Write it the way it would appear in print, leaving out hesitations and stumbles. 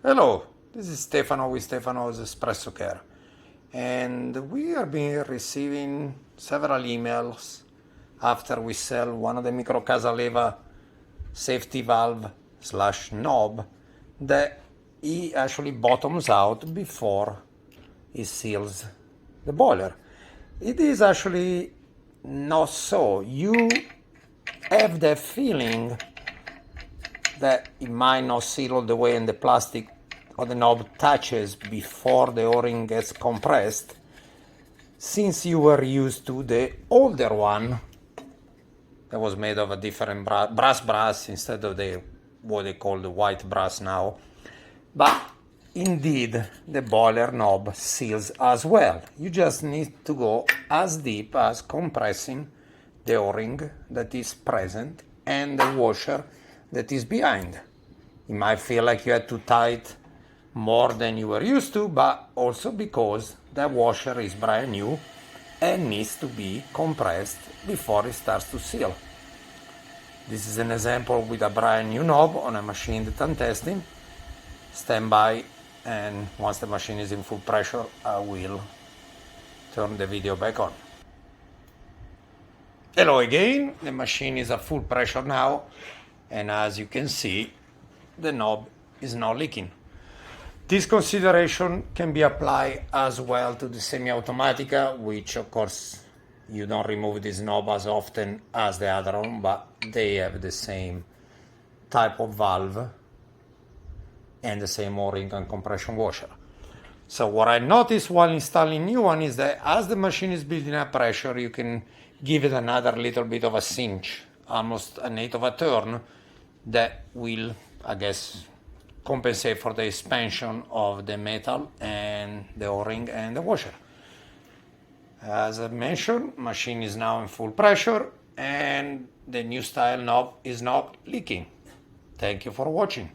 Hello, this is Stefano with Stefano's Espresso Care, and we are being receiving several emails after we sell one of the Microcasa Leva safety valve slash knob that he actually bottoms out before he seals the boiler. It is actually not so. You have the feeling that it might not seal all the way and the plastic or the knob touches before the o-ring gets compressed, since you were used to the older one that was made of a different brass instead of the what they call the white brass now. But indeed the boiler knob seals as well. You just need to go as deep as compressing the o-ring that is present and the washer that is behind. You might feel like you had to tight more than you were used to, but also because the washer is brand new and needs to be compressed before it starts to seal. This is an example with a brand new knob on a machine that I'm testing. Stand by, and once the machine is in full pressure, I will turn the video back on. Hello again, the machine is at full pressure now, and as you can see, the knob is not leaking. This consideration can be applied as well to the semi-automatica, which of course you don't remove this knob as often as the other one, but they have the same type of valve and the same o-ring and compression washer. So what I noticed while installing new one is that as the machine is building up pressure, you can give it another little bit of a cinch, almost an eighth of a turn, that will, I guess, compensate for the expansion of the metal and the o-ring and the washer. As I mentioned, machine is now in full pressure and the new style knob is not leaking. Thank you for watching.